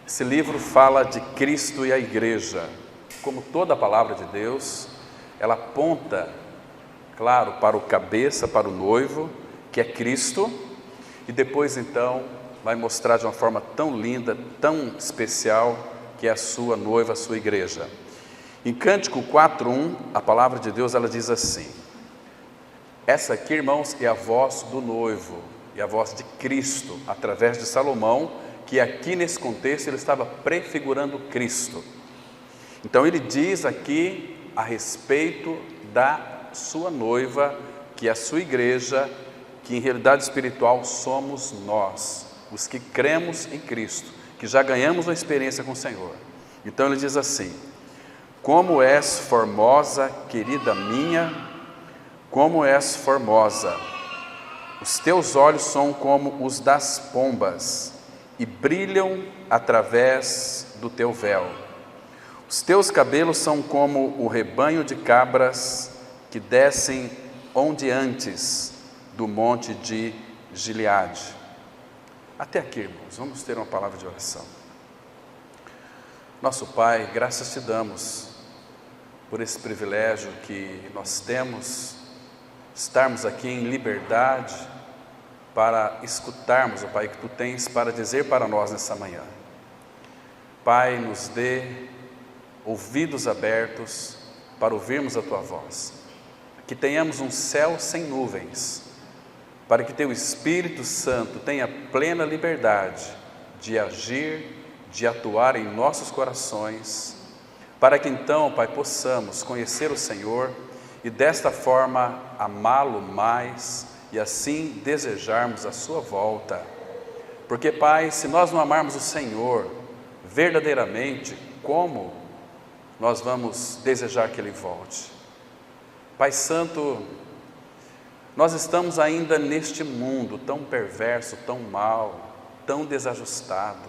Esse livro fala de Cristo e a igreja. Como toda a palavra de Deus, ela aponta, claro, para o cabeça, para o noivo, que é Cristo, e depois então vai mostrar de uma forma tão linda, tão especial, que é a sua noiva, a sua igreja. Em Cântico 4:1, a palavra de Deus, ela diz assim: essa aqui, irmãos, é a voz do noivo, e a voz de Cristo, através de Salomão, que aqui nesse contexto ele estava prefigurando Cristo. Então ele diz aqui a respeito da sua noiva, que é a sua igreja, que em realidade espiritual somos nós, os que cremos em Cristo, que já ganhamos uma experiência com o Senhor. Então ele diz assim: como és formosa, querida minha, como és formosa, os teus olhos são como os das pombas, e brilham através do teu véu. Os teus cabelos são como o rebanho de cabras que descem ondeantes do monte de Gileade. Até aqui, irmãos, vamos ter uma palavra de oração. Nosso Pai, graças te damos por esse privilégio que nós temos, estarmos aqui em liberdade, para escutarmos, ó Pai, que Tu tens para dizer para nós nessa manhã. Pai, nos dê ouvidos abertos para ouvirmos a Tua voz, que tenhamos um céu sem nuvens, para que Teu Espírito Santo tenha plena liberdade de agir, de atuar em nossos corações, para que então, Pai, possamos conhecer o Senhor e desta forma amá-lo mais, e assim desejarmos a sua volta. Porque, Pai, se nós não amarmos o Senhor verdadeiramente, como nós vamos desejar que Ele volte? Pai Santo, nós estamos ainda neste mundo tão perverso, tão mau, tão desajustado.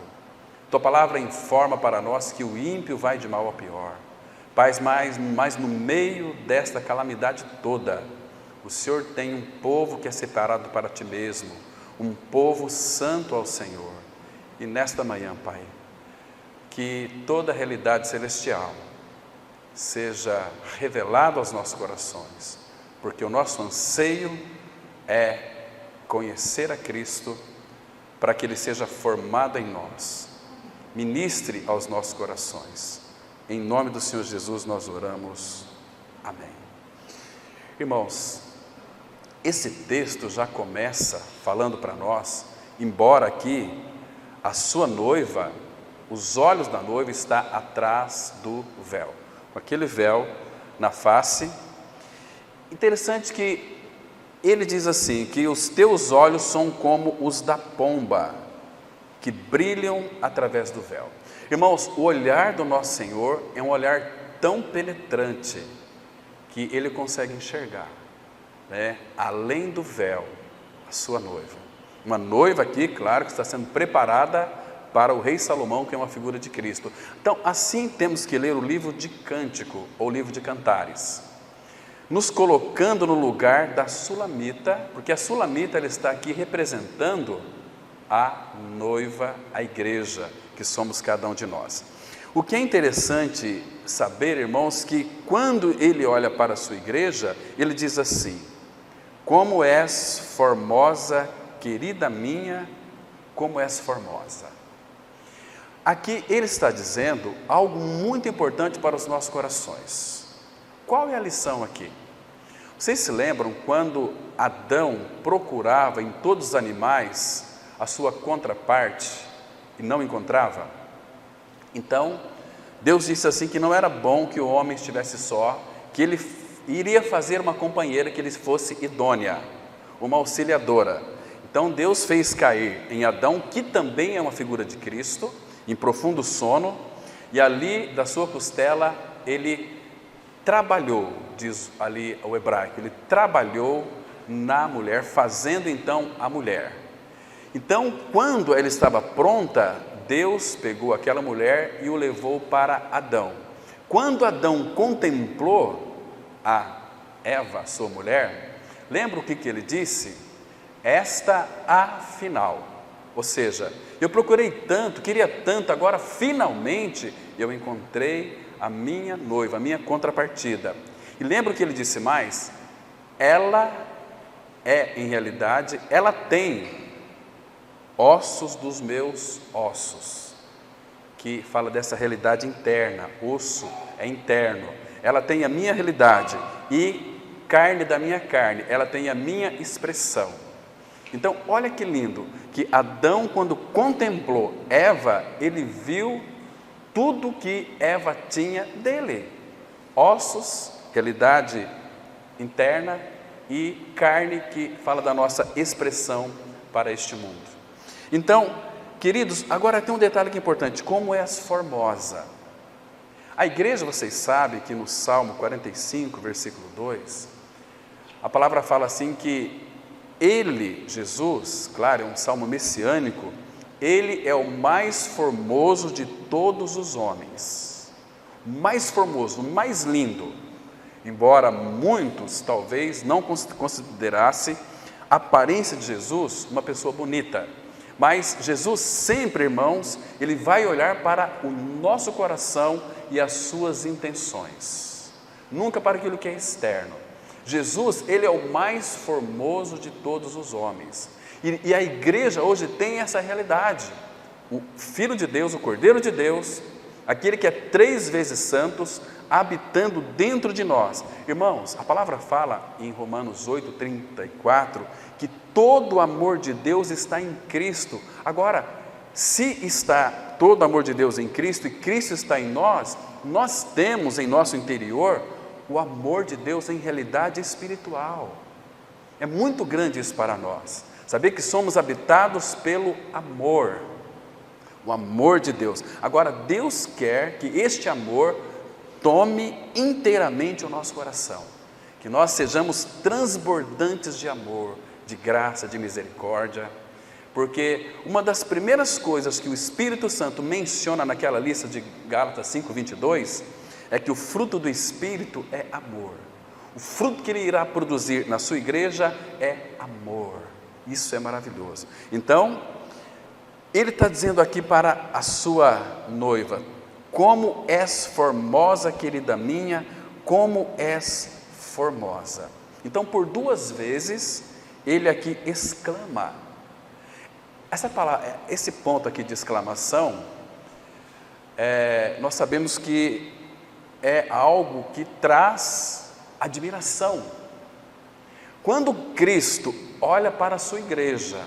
Tua palavra informa para nós que o ímpio vai de mal a pior. Pai, mas no meio desta calamidade toda, o Senhor tem um povo que é separado para Ti mesmo, um povo santo ao Senhor. E nesta manhã, Pai, que toda a realidade celestial seja revelada aos nossos corações, porque o nosso anseio é conhecer a Cristo, para que Ele seja formado em nós. Ministre aos nossos corações. Em nome do Senhor Jesus nós oramos. Amém. Irmãos, esse texto já começa falando para nós, embora aqui a sua noiva, os olhos da noiva está atrás do véu, com aquele véu na face. Interessante que ele diz assim, que os teus olhos são como os da pomba, que brilham através do véu. Irmãos, o olhar do nosso Senhor é um olhar tão penetrante, que Ele consegue enxergar, além do véu, a sua noiva. Uma noiva aqui, claro, que está sendo preparada para o rei Salomão, que é uma figura de Cristo. Então, assim temos que ler o livro de Cântico, ou livro de Cantares, nos colocando no lugar da Sulamita, porque a Sulamita ela está aqui representando a noiva, a igreja, que somos cada um de nós. O que é interessante saber, irmãos, que quando ele olha para a sua igreja, ele diz assim: como és formosa, querida minha, como és formosa. Aqui ele está dizendo algo muito importante para os nossos corações. Qual é a lição aqui? Vocês se lembram quando Adão procurava em todos os animais a sua contraparte e não encontrava? Então, Deus disse assim que não era bom que o homem estivesse só, que ele iria fazer uma companheira que lhe fosse idônea, uma auxiliadora. Então Deus fez cair em Adão, que também é uma figura de Cristo, em profundo sono, e ali da sua costela ele trabalhou, diz ali o hebraico, ele trabalhou na mulher, fazendo então a mulher. Então, quando ela estava pronta, Deus pegou aquela mulher e o levou para Adão. Quando Adão contemplou a Eva, sua mulher, lembra o que ele disse? Esta, afinal, Ou seja, eu procurei tanto, queria tanto, agora finalmente eu encontrei a minha noiva, a minha contrapartida. E lembra o que ele disse mais? Ela em realidade, ela tem ossos dos meus ossos, que fala dessa realidade interna. Osso é interno. Ela tem a minha realidade e carne da minha carne, ela tem a minha expressão. Então, olha que lindo, que Adão, quando contemplou Eva, ele viu tudo que Eva tinha dele. Ossos, realidade interna, e carne, que fala da nossa expressão para este mundo. Então, queridos, agora tem um detalhe que é importante: como és formosa. A igreja, vocês sabem que no Salmo 45, versículo 2, a palavra fala assim que ele, Jesus, claro, é um salmo messiânico, ele é o mais formoso de todos os homens, mais formoso, mais lindo, embora muitos talvez não considerassem a aparência de Jesus uma pessoa bonita, mas Jesus sempre, irmãos, ele vai olhar para o nosso coração e as suas intenções, nunca para aquilo que é externo. Jesus, ele é o mais formoso de todos os homens, e a igreja hoje tem essa realidade. O Filho de Deus, o Cordeiro de Deus, aquele que é 3 vezes santos, habitando dentro de nós. Irmãos, a palavra fala em Romanos 8:34, que todo o amor de Deus está em Cristo. Agora, se está todo o amor de Deus em Cristo, e Cristo está em nós, nós temos em nosso interior o amor de Deus em realidade espiritual. É muito grande isso para nós, saber que somos habitados pelo amor, o amor de Deus. Agora, Deus quer que este amor tome inteiramente o nosso coração, que nós sejamos transbordantes de amor, de graça, de misericórdia, porque uma das primeiras coisas que o Espírito Santo menciona naquela lista de Gálatas 5:22, é que o fruto do Espírito é amor. O fruto que ele irá produzir na sua igreja é amor. Isso é maravilhoso. Então, ele está dizendo aqui para a sua noiva: como és formosa, querida minha, como és formosa. Então, por 2 vezes, ele aqui exclama. Essa palavra, esse ponto aqui de exclamação, nós sabemos que é algo que traz admiração. Quando Cristo olha para a sua igreja,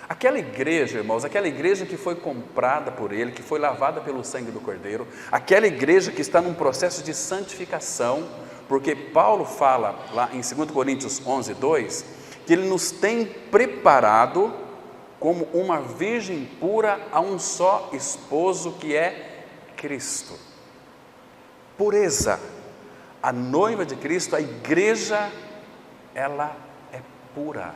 aquela igreja, irmãos, aquela igreja que foi comprada por Ele, que foi lavada pelo sangue do Cordeiro, aquela igreja que está num processo de santificação, porque Paulo fala lá em 2 Coríntios 11:2, que Ele nos tem preparado como uma virgem pura a um só esposo, que é Cristo. Pureza. A noiva de Cristo, a igreja, ela é pura,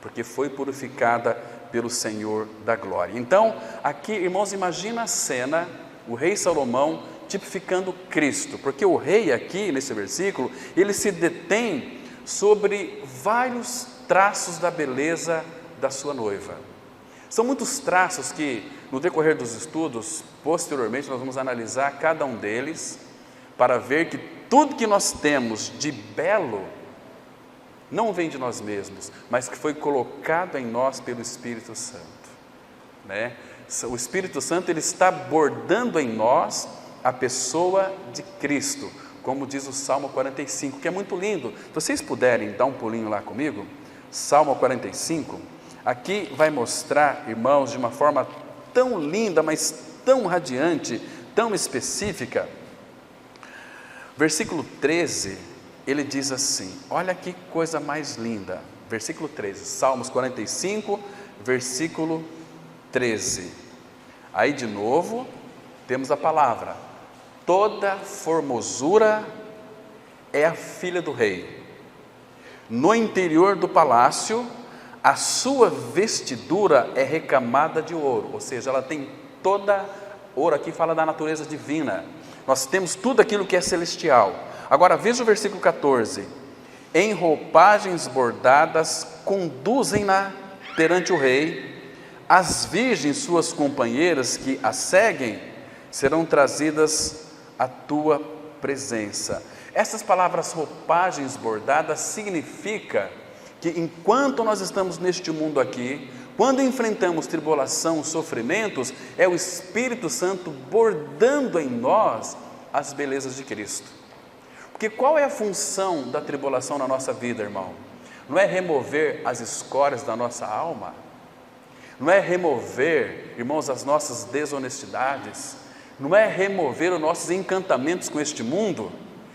porque foi purificada pelo Senhor da glória. Então, aqui, irmãos, imagina a cena, o rei Salomão tipificando Cristo, porque o rei aqui, nesse versículo, ele se detém sobre vários traços da beleza da sua noiva. São muitos traços que, no decorrer dos estudos, posteriormente, nós vamos analisar cada um deles, para ver que tudo que nós temos de belo não vem de nós mesmos, mas que foi colocado em nós pelo Espírito Santo, né? O Espírito Santo, ele está bordando em nós a pessoa de Cristo, como diz o Salmo 45, que é muito lindo. Se vocês puderem dar um pulinho lá comigo, Salmo 45, aqui vai mostrar, irmãos, de uma forma tão linda, mas tão radiante, tão específica. Versículo 13, ele diz assim, olha que coisa mais linda, versículo 13, Salmos 45, versículo 13, aí de novo, temos a palavra: toda formosura é a filha do rei, no interior do palácio, a sua vestidura é recamada de ouro, ou seja, ela tem toda ouro, aqui fala da natureza divina, nós temos tudo aquilo que é celestial. Agora veja o versículo 14, em roupagens bordadas conduzem-na perante o rei, as virgens, suas companheiras que a seguem, serão trazidas à tua presença. Essas palavras roupagens bordadas significa que enquanto nós estamos neste mundo aqui, quando enfrentamos tribulação, sofrimentos, é o Espírito Santo bordando em nós as belezas de Cristo. Porque qual é a função da tribulação na nossa vida, irmão? Não é remover as escórias da nossa alma? Não é remover, irmãos, as nossas desonestidades? Não é remover os nossos encantamentos com este mundo?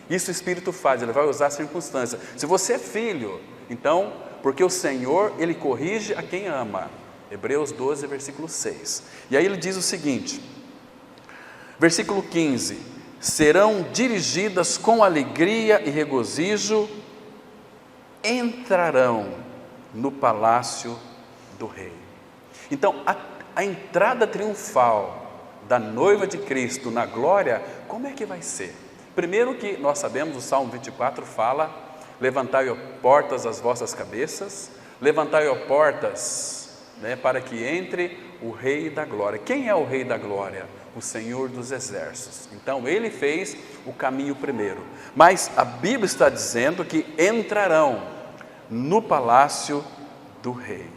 Isso o Espírito faz, Ele vai usar a circunstância. Se você é filho, então, porque o Senhor, Ele corrige a quem ama. Hebreus 12, versículo 6. E aí ele diz o seguinte, versículo 15: serão dirigidas com alegria e regozijo, entrarão no palácio do rei. Então, a entrada triunfal da noiva de Cristo na glória, como é que vai ser? Primeiro que nós sabemos, o Salmo 24 fala: levantai, ó portas, as vossas cabeças, levantai, ó portas, para que entre o Rei da Glória. Quem é o Rei da Glória? O Senhor dos Exércitos. Então, Ele fez o caminho primeiro. Mas a Bíblia está dizendo que entrarão no palácio do Rei.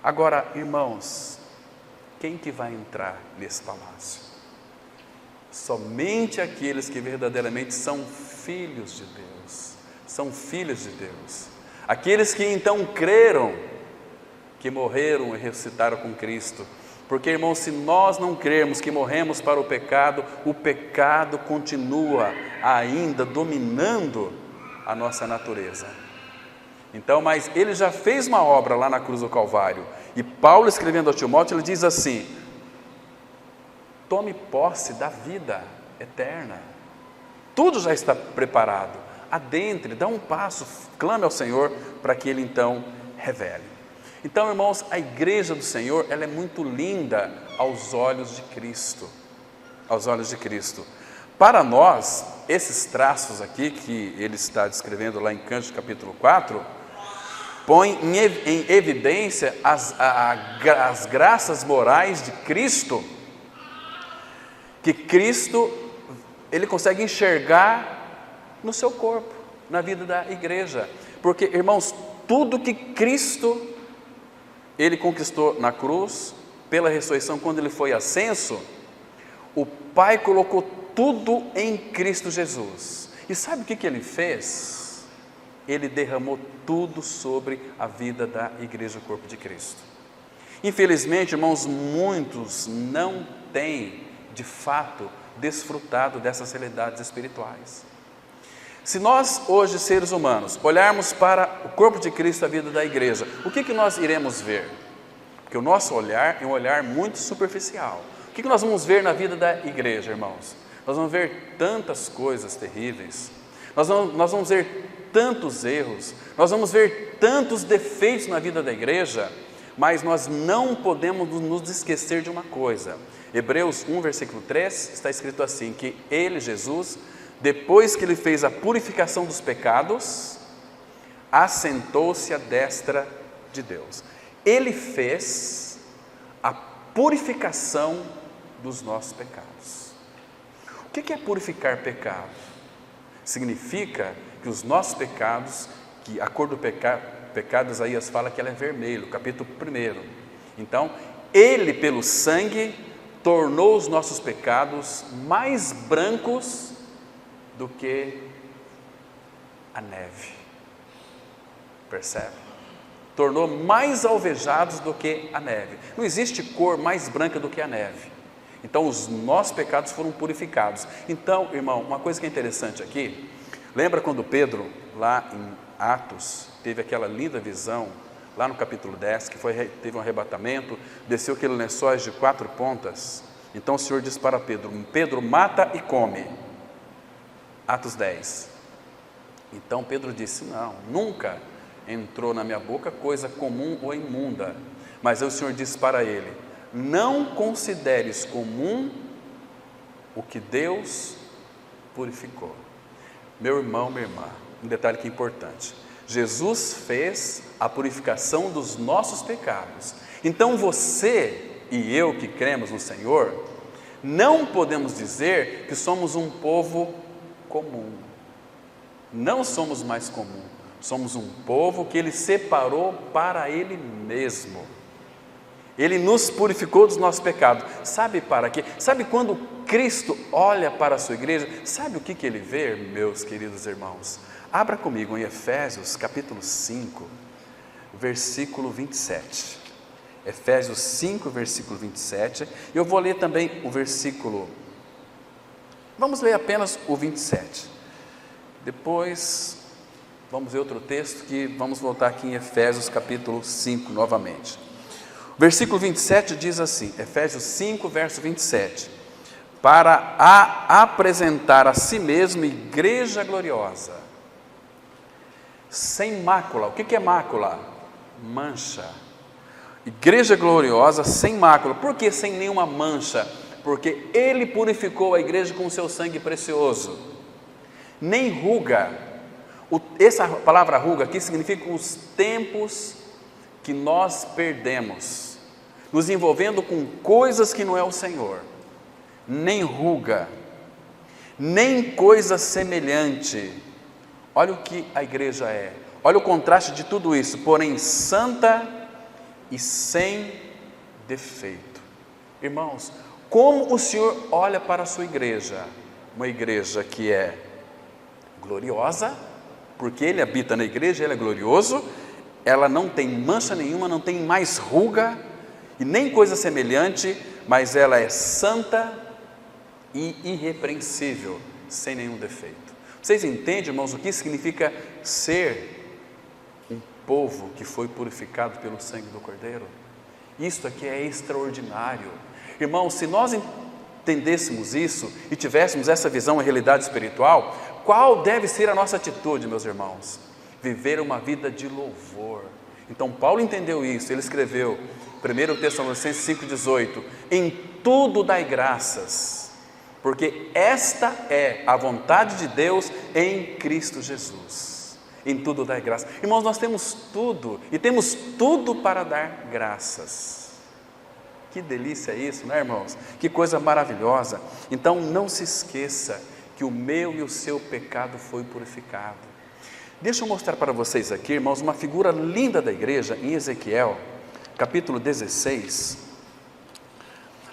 Agora, irmãos, quem que vai entrar nesse palácio? Somente aqueles que verdadeiramente são filhos de Deus. São filhos de Deus. Aqueles que então creram, que morreram e ressuscitaram com Cristo. Porque, irmãos, se nós não crermos que morremos para o pecado continua ainda dominando a nossa natureza. Então, mas Ele já fez uma obra lá na cruz do Calvário. E Paulo, escrevendo a Timóteo, ele diz assim: tome posse da vida eterna. Tudo já está preparado. Adentre, dá um passo, clame ao Senhor para que Ele então revele. Então, irmãos, a igreja do Senhor, ela é muito linda aos olhos de Cristo. Aos olhos de Cristo. Para nós, esses traços aqui que ele está descrevendo lá em Cântico capítulo 4, põe em evidência as graças morais de Cristo, que Cristo, Ele consegue enxergar no seu corpo, na vida da igreja. Porque, irmãos, tudo que Cristo, Ele conquistou na cruz, pela ressurreição, quando Ele foi ascenso, o Pai colocou tudo em Cristo Jesus. E sabe o que Ele fez? Ele derramou tudo sobre a vida da igreja, o corpo de Cristo. Infelizmente, irmãos, muitos não têm, de fato, desfrutado dessas realidades espirituais. Se nós, hoje, seres humanos, olharmos para o corpo de Cristo, a vida da igreja, o que nós iremos ver? Porque o nosso olhar é um olhar muito superficial. O que nós vamos ver na vida da igreja, irmãos? Nós vamos ver tantas coisas terríveis, nós vamos ver tantos erros, nós vamos ver tantos defeitos na vida da igreja, mas nós não podemos nos esquecer de uma coisa. Hebreus 1, versículo 3, está escrito assim, que Ele, Jesus, depois que Ele fez a purificação dos pecados, assentou-se à destra de Deus. Ele fez a purificação dos nossos pecados. O que é purificar pecado? Significa que os nossos pecados, que a cor do pecado, Isaías fala que ela é vermelho, capítulo 1. Então, Ele, pelo sangue, tornou os nossos pecados mais brancos do que a neve. Percebe? Tornou mais alvejados do que a neve. Não existe cor mais branca do que a neve. Então, os nossos pecados foram purificados. Então, irmão, uma coisa que é interessante aqui, lembra quando Pedro, lá em Atos, teve aquela linda visão, lá no capítulo 10, que teve um arrebatamento, desceu aqueles lençóis de 4 pontas. Então o Senhor disse para Pedro: Pedro, mata e come. Atos 10. Então Pedro disse: não, nunca entrou na minha boca coisa comum ou imunda. Mas aí o Senhor disse para ele: não consideres comum o que Deus purificou. Meu irmão, minha irmã, um detalhe que é importante. Jesus fez a purificação dos nossos pecados. Então você e eu que cremos no Senhor, não podemos dizer que somos um povo comum. Não somos mais comum. Somos um povo que Ele separou para Ele mesmo. Ele nos purificou dos nossos pecados. Sabe para quê? Sabe quando Cristo olha para a sua igreja? Sabe o que Ele vê, meus queridos irmãos? Abra comigo em Efésios capítulo 5, versículo 27. Efésios 5, versículo 27. Eu vou ler também o versículo... Vamos ler apenas o 27. Depois, vamos ver outro texto que vamos voltar aqui em Efésios capítulo 5 novamente. Versículo 27 diz assim, Efésios 5, verso 27. Para apresentar a si mesmo igreja gloriosa, sem mácula. O que é mácula? Mancha. Igreja gloriosa, sem mácula. Por que sem nenhuma mancha? Porque Ele purificou a igreja com o seu sangue precioso. Nem ruga. Essa palavra ruga aqui significa os tempos que nós perdemos, nos envolvendo com coisas que não é o Senhor. Nem ruga, nem coisa semelhante. Olha o que a igreja é. Olha o contraste de tudo isso. Porém santa e sem defeito. Irmãos, como o Senhor olha para a sua igreja? Uma igreja que é gloriosa, porque Ele habita na igreja, Ele é glorioso, ela não tem mancha nenhuma, não tem mais ruga, e nem coisa semelhante, mas ela é santa e irrepreensível, sem nenhum defeito. Vocês entendem, irmãos, o que significa ser um povo que foi purificado pelo sangue do Cordeiro? Isto aqui é extraordinário. Irmãos, se nós entendêssemos isso e tivéssemos essa visão em realidade espiritual, qual deve ser a nossa atitude, meus irmãos? Viver uma vida de louvor. Então Paulo entendeu isso, ele escreveu 1 Tessalonicenses 5,18, em tudo dai graças, porque esta é a vontade de Deus em Cristo Jesus. Em tudo dai graças. Irmãos, nós temos tudo, e temos tudo para dar graças. Que delícia isso, né, irmãos? Que coisa maravilhosa. Então não se esqueça que o meu e o seu pecado foi purificado. Deixa eu mostrar para vocês aqui, irmãos, uma figura linda da igreja em Ezequiel, capítulo 16,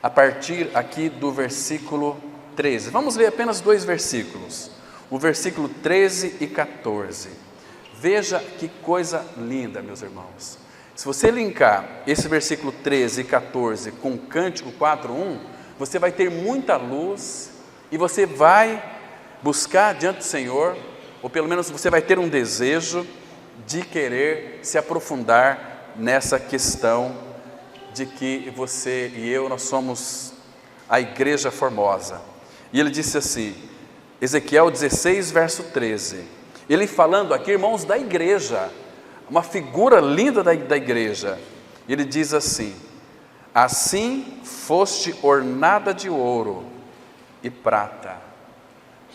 a partir aqui do versículo 13. Vamos ler apenas 2 versículos, o versículo 13 e 14. Veja que coisa linda, meus irmãos. Se você linkar esse versículo 13 e 14 com o Cântico 4:1, você vai ter muita luz e você vai buscar diante do Senhor, ou pelo menos você vai ter um desejo de querer se aprofundar nessa questão de que você e eu, nós somos a igreja formosa. E ele disse assim, Ezequiel 16, verso 13, ele falando aqui, irmãos, da igreja, uma figura linda da igreja, ele diz assim, assim foste ornada de ouro e prata.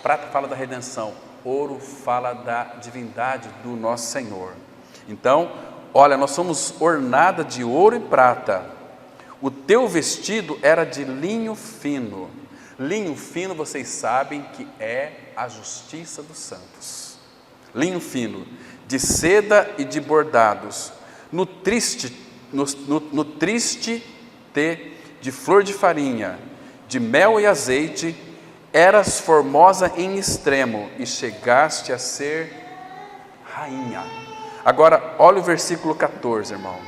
Prata fala da redenção, ouro fala da divindade do nosso Senhor. Então, olha, nós somos ornada de ouro e prata. O teu vestido era de linho fino. Linho fino, vocês sabem que é a justiça dos santos. Linho fino, de seda e de bordados. No triste de flor de farinha, de mel e azeite, eras formosa em extremo e chegaste a ser rainha. Agora, olha o versículo 14, irmão.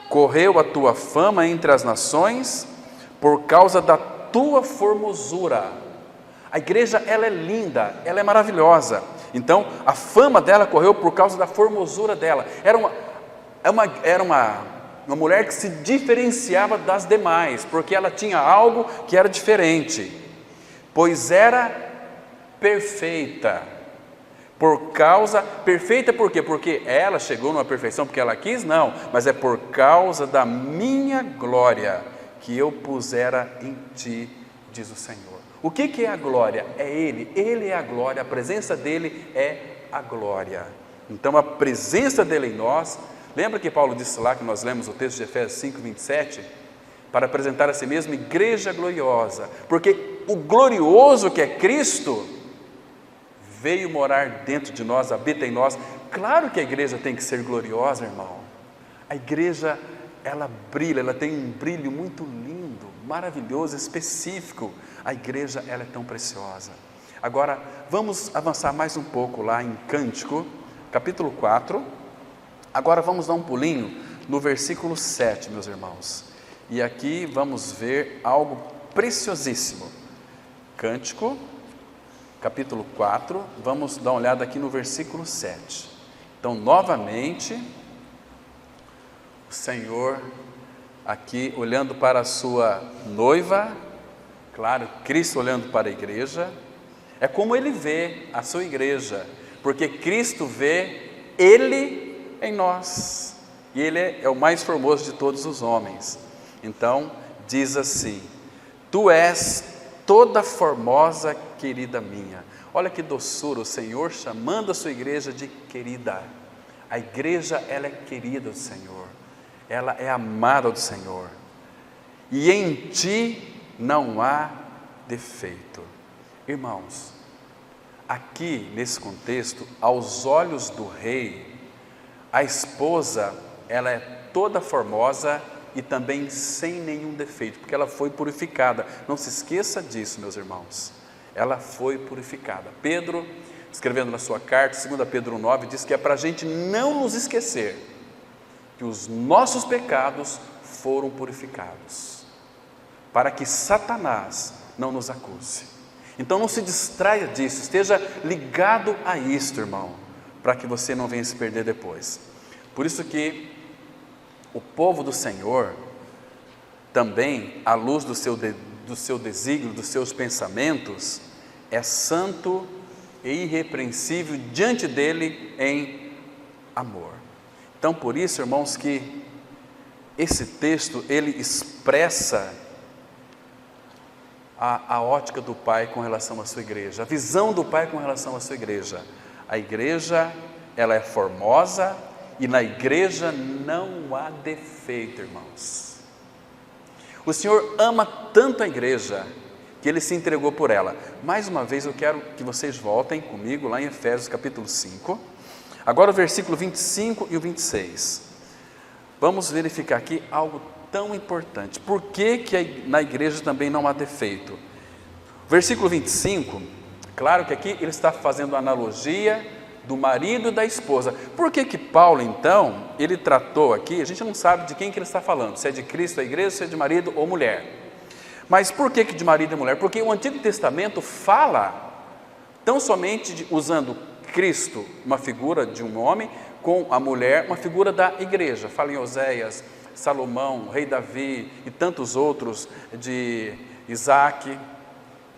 Correu a tua fama entre as nações por causa da tua formosura. A igreja, ela é linda, ela é maravilhosa. Então, a fama dela correu por causa da formosura dela. Era uma mulher que se diferenciava das demais, porque ela tinha algo que era diferente. Pois era perfeita. Perfeita por quê? Porque ela chegou numa perfeição porque ela quis? Não, mas é por causa da minha glória que eu pusera em ti, diz o Senhor. O que é a glória? É Ele é a glória, a presença dEle é a glória. Então a presença dele em nós, lembra que Paulo disse lá, que nós lemos o texto de Efésios 5, 27? Para apresentar a si mesmo igreja gloriosa, porque o glorioso que é Cristo, veio morar dentro de nós, habita em nós. Claro que a igreja tem que ser gloriosa, irmão. A igreja, ela brilha, ela tem um brilho muito lindo, maravilhoso, específico. A igreja, ela é tão preciosa. Agora, vamos avançar mais um pouco lá em Cântico, capítulo 4. Agora vamos dar um pulinho no versículo 7, meus irmãos. E aqui vamos ver algo preciosíssimo. Cântico, capítulo 4, vamos dar uma olhada aqui no versículo 7. Então, novamente, o Senhor aqui olhando para a sua noiva, claro, Cristo olhando para a igreja, é como Ele vê a sua igreja, porque Cristo vê Ele em nós, e Ele é o mais formoso de todos os homens. Então, diz assim: Tu és toda formosa, querida minha. Olha que doçura, o Senhor chamando a sua igreja de querida. A igreja, ela é querida do Senhor, ela é amada do Senhor, e em ti não há defeito. Irmãos, aqui nesse contexto, aos olhos do rei, a esposa, ela é toda formosa e também sem nenhum defeito, porque ela foi purificada. Não se esqueça disso, meus irmãos, ela foi purificada. Pedro, escrevendo na sua carta, 2 Pedro 9, diz que é para a gente não nos esquecer que os nossos pecados foram purificados, para que Satanás não nos acuse. Então não se distraia disso, esteja ligado a isto, irmão, para que você não venha se perder depois. Por isso que o povo do Senhor, também, à luz do seu desígnio, dos seus pensamentos, é santo e irrepreensível diante dele em amor. Então, por isso, irmãos, que esse texto, ele expressa a ótica do Pai com relação à sua igreja, a visão do Pai com relação à sua igreja. A igreja, ela é formosa, e na igreja não há defeito, irmãos. O Senhor ama tanto a igreja, que Ele se entregou por ela. Mais uma vez eu quero que vocês voltem comigo lá em Efésios capítulo 5, agora o versículo 25 e o 26. Vamos verificar aqui algo tão importante. Por que na igreja também não há defeito? Versículo 25, claro que aqui ele está fazendo analogia do marido e da esposa. Por que Paulo, então, ele tratou aqui, a gente não sabe de quem que ele está falando, se é de Cristo, a igreja, se é de marido ou mulher. Mas por que de marido e mulher? Porque o Antigo Testamento fala tão somente usando Cristo, uma figura de um homem, com a mulher, uma figura da igreja. Fala em Oséias, Salomão, rei Davi e tantos outros, de Isaac,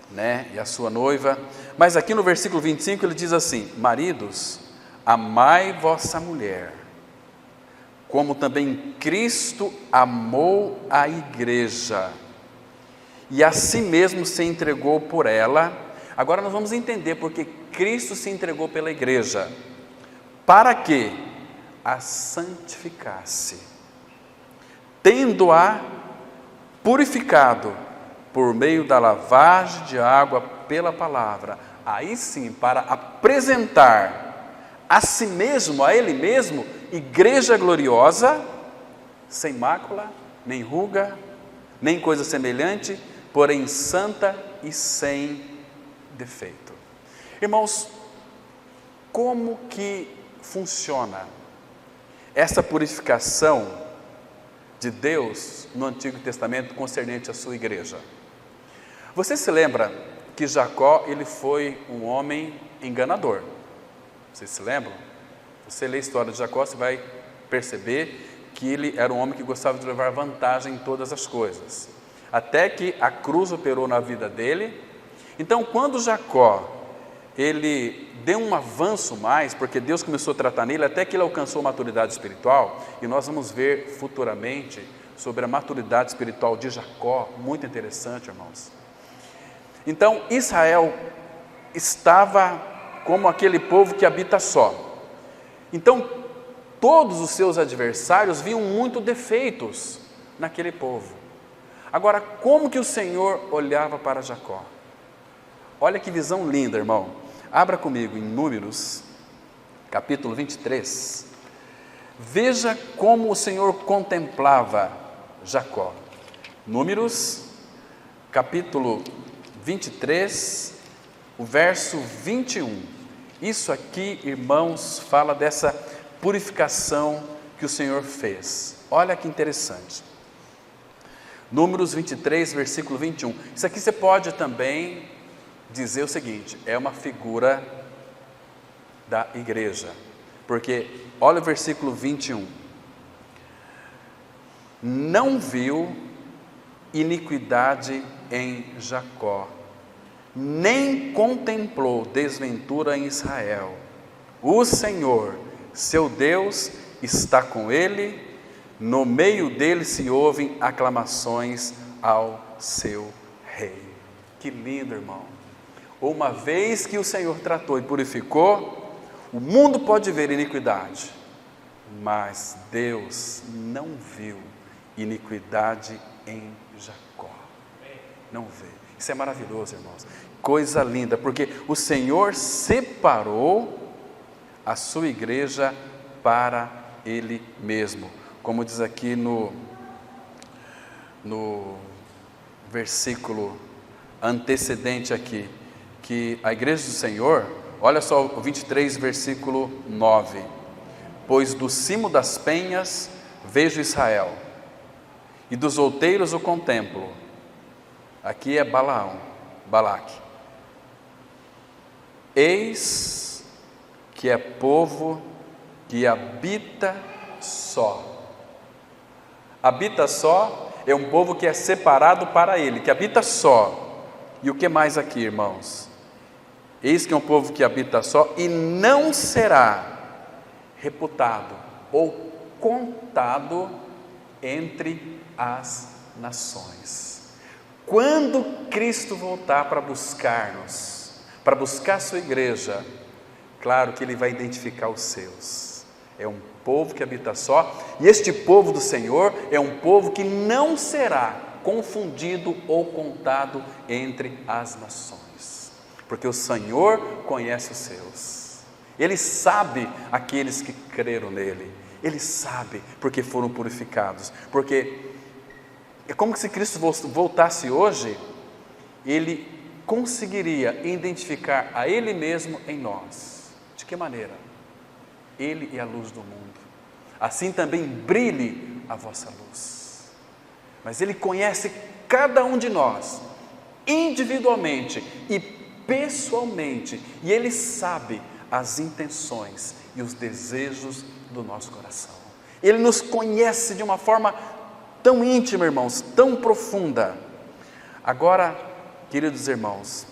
né, e a sua noiva. Mas aqui no versículo 25 ele diz assim: maridos, amai vossa mulher, como também Cristo amou a igreja, e a si mesmo se entregou por ela. Agora nós vamos entender porque Cristo se entregou pela igreja, para que a santificasse, tendo-a purificado por meio da lavagem de água pela palavra, aí sim, para apresentar a si mesmo, a Ele mesmo, igreja gloriosa, sem mácula, nem ruga, nem coisa semelhante, porém santa e sem defeito. Irmãos, como que funciona essa purificação de Deus no Antigo Testamento concernente à sua igreja? Você se lembra que Jacó, ele foi um homem enganador? Vocês se lembram? Você lê a história de Jacó, você vai perceber que ele era um homem que gostava de levar vantagem em todas as coisas, até que a cruz operou na vida dele. Então, quando Jacó, ele deu um avanço mais, porque Deus começou a tratar nele, até que ele alcançou a maturidade espiritual, e nós vamos ver futuramente sobre a maturidade espiritual de Jacó, muito interessante, irmãos. Então, Israel estava como aquele povo que habita só. Então, todos os seus adversários viam muitos defeitos naquele povo. Agora, como que o Senhor olhava para Jacó? Olha que visão linda, irmão. Abra comigo em Números, capítulo 23. Veja como o Senhor contemplava Jacó. Números, capítulo 23, o verso 21. Isso aqui, irmãos, fala dessa purificação que o Senhor fez. Olha que interessante. Números 23, versículo 21. Isso aqui você pode também dizer o seguinte: é uma figura da igreja. Porque, olha o versículo 21. Não viu iniquidade em Jacó, nem contemplou desventura em Israel. O Senhor, seu Deus, está com ele, no meio dele se ouvem aclamações ao seu rei. Que lindo, irmão. Uma vez que o Senhor tratou e purificou, o mundo pode ver iniquidade, mas Deus não viu iniquidade em Jacó. Não vê. Isso é maravilhoso, irmãos. Coisa linda, porque o Senhor separou a sua igreja para Ele mesmo. Como diz aqui no versículo antecedente aqui, que a igreja do Senhor, olha só o 23, versículo 9. Pois do cimo das penhas vejo Israel, e dos outeiros o contemplo. Aqui é Balaque. Eis que é povo que habita só. Habita só é um povo que é separado para ele, que habita só. E o que mais aqui, irmãos? Eis que é um povo que habita só e não será reputado ou contado entre as nações. Quando Cristo voltar para buscar-nos, para buscar a sua igreja, claro que Ele vai identificar os seus. É um povo que habita só, e este povo do Senhor é um povo que não será confundido ou contado entre as nações, porque o Senhor conhece os seus, Ele sabe aqueles que creram nele, Ele sabe porque foram purificados, porque é como se Cristo voltasse hoje, Ele conseguiria identificar a Ele mesmo em nós. De que maneira? Ele é a luz do mundo, assim também brilhe a vossa luz. Mas Ele conhece cada um de nós, individualmente e pessoalmente, e Ele sabe as intenções e os desejos do nosso coração. Ele nos conhece de uma forma tão íntima, irmãos, tão profunda. Agora, queridos irmãos,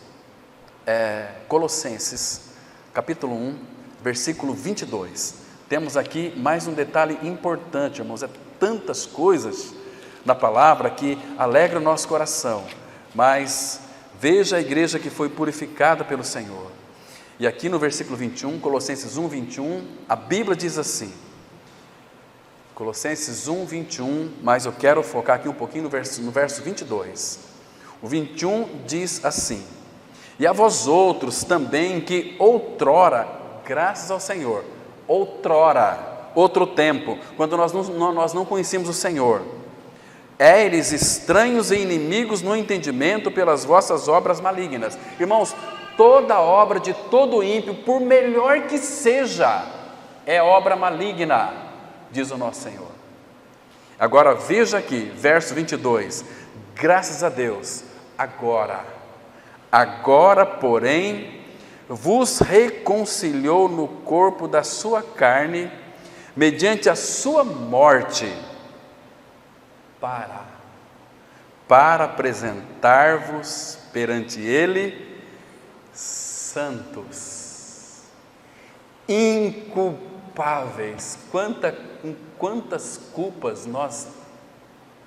Colossenses, capítulo 1, versículo 22. Temos aqui mais um detalhe importante, irmãos. É tantas coisas na palavra que alegra o nosso coração, mas veja a igreja que foi purificada pelo Senhor. E aqui no versículo 21, Colossenses 1, 21, a Bíblia diz assim, Colossenses 1, 21, mas eu quero focar aqui um pouquinho no verso 22. O 21 diz assim: e a vós outros também que outrora, graças ao Senhor, outrora, outro tempo, quando nós não conhecíamos o Senhor, éreis estranhos e inimigos no entendimento pelas vossas obras malignas. Irmãos, toda obra de todo ímpio, por melhor que seja, é obra maligna, diz o nosso Senhor. Agora veja aqui, verso 22, graças a Deus, agora porém, vos reconciliou no corpo da sua carne, mediante a sua morte, para apresentar-vos perante Ele, santos, inculpáveis. Quantas culpas nós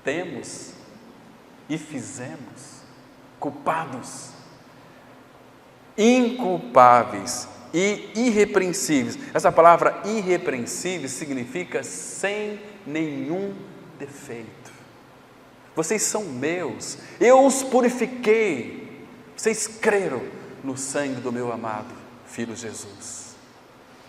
temos e fizemos, culpados, inculpáveis e irrepreensíveis. Essa palavra irrepreensíveis significa sem nenhum defeito. Vocês são meus, eu os purifiquei. Vocês creram no sangue do meu amado Filho Jesus.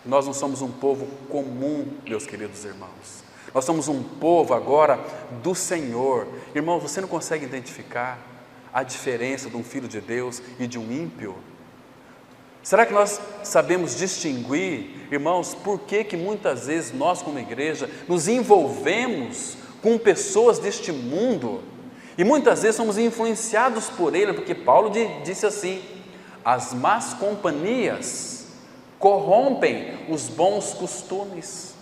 Nós não somos um povo comum, meus queridos irmãos. Nós somos um povo agora do Senhor. Irmãos, você não consegue identificar a diferença de um filho de Deus e de um ímpio? Será que nós sabemos distinguir, irmãos, por que muitas vezes nós como igreja nos envolvemos com pessoas deste mundo e muitas vezes somos influenciados por ele, porque Paulo disse assim: as más companhias corrompem os bons costumes.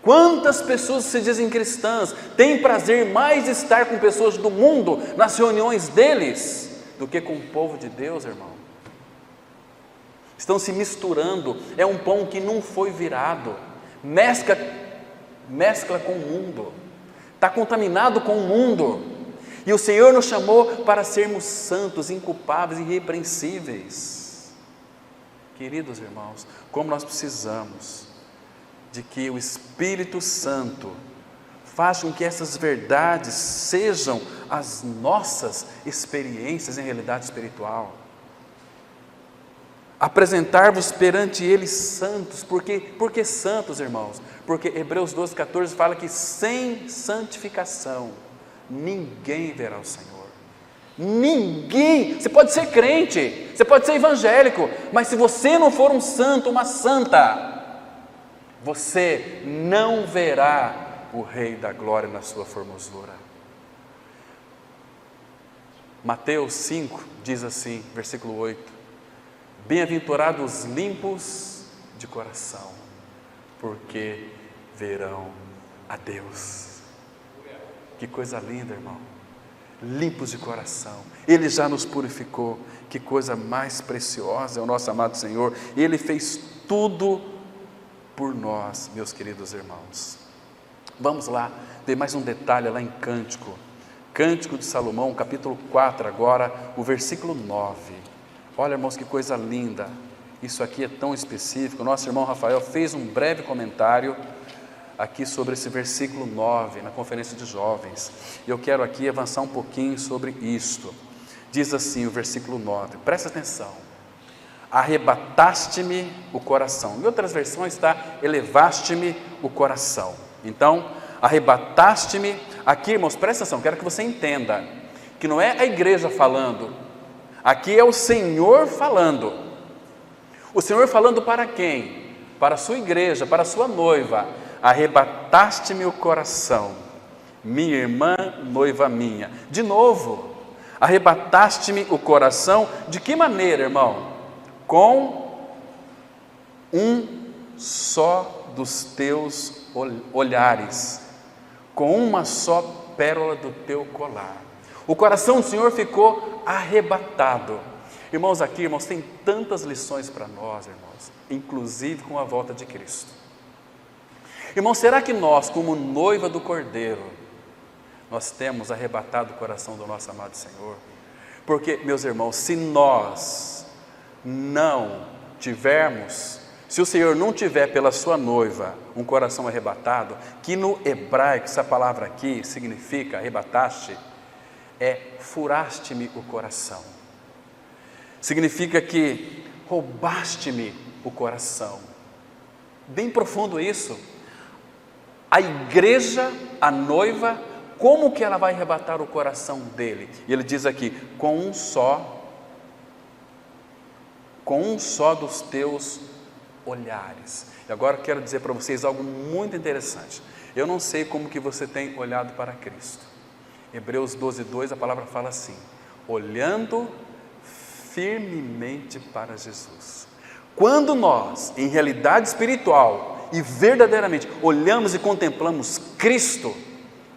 Quantas pessoas se dizem cristãs têm prazer mais de estar com pessoas do mundo nas reuniões deles do que com o povo de Deus, irmão? Estão se misturando, é um pão que não foi virado, mescla com o mundo, está contaminado com o mundo, e o Senhor nos chamou para sermos santos, inculpáveis e irrepreensíveis. Queridos irmãos, como nós precisamos de que o Espírito Santo faça com que essas verdades sejam as nossas experiências em realidade espiritual. Apresentar-vos perante Ele santos. Por que santos, irmãos? Porque Hebreus 12,14 fala que sem santificação ninguém verá o Senhor. Ninguém. Você pode ser crente, você pode ser evangélico, mas se você não for um santo, uma santa, você não verá o Rei da Glória na sua formosura. Mateus 5 diz assim, versículo 8: bem-aventurados os limpos de coração, porque verão a Deus. Que coisa linda, irmão. Limpos de coração, Ele já nos purificou. Que coisa mais preciosa é o nosso amado Senhor. Ele fez tudo por nós, meus queridos irmãos. Vamos lá, ver mais um detalhe lá em Cântico de Salomão, capítulo 4 agora, o versículo 9. Olha, irmãos, que coisa linda. Isso aqui é tão específico. Nosso irmão Rafael fez um breve comentário aqui sobre esse versículo 9, na conferência de jovens. E eu quero aqui avançar um pouquinho sobre isto. Diz assim o versículo 9, presta atenção: arrebataste-me o coração. Em outras versões está, elevaste-me o coração. Então, arrebataste-me. Aqui, irmãos, presta atenção, quero que você entenda que não é a igreja falando, aqui é o Senhor falando. O Senhor falando para quem? Para a sua igreja, para a sua noiva. Arrebataste-me o coração, minha irmã, noiva minha. De novo, arrebataste-me o coração. De que maneira, irmão? Com um só dos teus olhares, com uma só pérola do teu colar. O coração do Senhor ficou arrebatado. Irmãos, aqui, irmãos, tem tantas lições para nós, irmãos, inclusive com a volta de Cristo. Irmãos, será que nós, como noiva do Cordeiro, nós temos arrebatado o coração do nosso amado Senhor? Porque, meus irmãos, se nós não tivermos, se o Senhor não tiver pela sua noiva um coração arrebatado, que no hebraico, essa palavra aqui significa, arrebataste, furaste-me o coração. Significa que roubaste-me o coração. Bem profundo isso. A igreja, a noiva, como que ela vai arrebatar o coração dele? E ele diz aqui, com um só dos teus olhares. E agora quero dizer para vocês algo muito interessante. Eu não sei como que você tem olhado para Cristo. Hebreus 12:2, a palavra fala assim: olhando firmemente para Jesus. Quando nós, em realidade espiritual e verdadeiramente olhamos e contemplamos Cristo,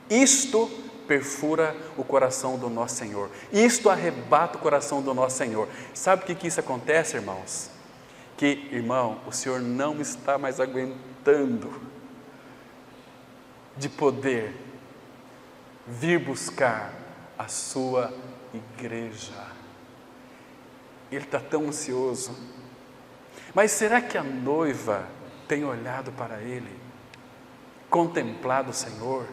isto perfura o coração do nosso Senhor, isto arrebata o coração do nosso Senhor. Sabe o que isso acontece, irmãos? Que, irmão, o Senhor não está mais aguentando de poder vir buscar a sua igreja. Ele está tão ansioso. Mas será que a noiva tem olhado para ele, contemplado o Senhor?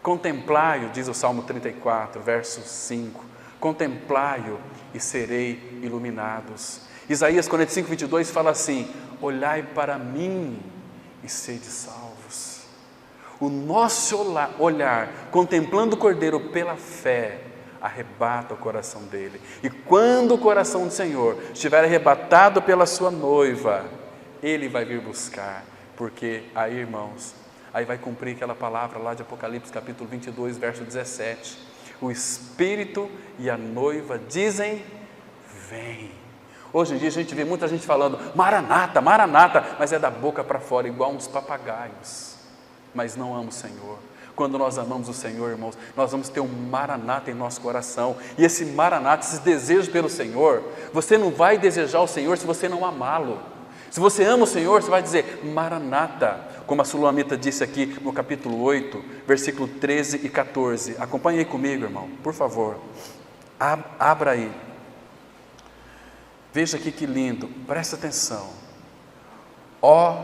Contemplai-o, diz o Salmo 34, verso 5, contemplai-o e serei iluminados. Isaías 45, 22 fala assim: olhai para mim e sede salvos. O nosso olhar, contemplando o Cordeiro pela fé, arrebata o coração dele. E quando o coração do Senhor estiver arrebatado pela sua noiva, ele vai vir buscar, porque aí, irmãos, aí vai cumprir aquela palavra lá de Apocalipse capítulo 22, verso 17, o Espírito e a noiva dizem: vem. Hoje em dia a gente vê muita gente falando Maranata, Maranata, mas é da boca para fora, igual uns papagaios, mas não ama o Senhor. Quando nós amamos o Senhor, irmãos, nós vamos ter um Maranata em nosso coração, e esse Maranata, esse desejo pelo Senhor, você não vai desejar o Senhor se você não amá-lo. Se você ama o Senhor, você vai dizer Maranata, como a Sulamita disse aqui no capítulo 8, versículo 13 e 14, acompanhe aí comigo, irmão, por favor, abra aí, veja aqui que lindo, presta atenção. Ó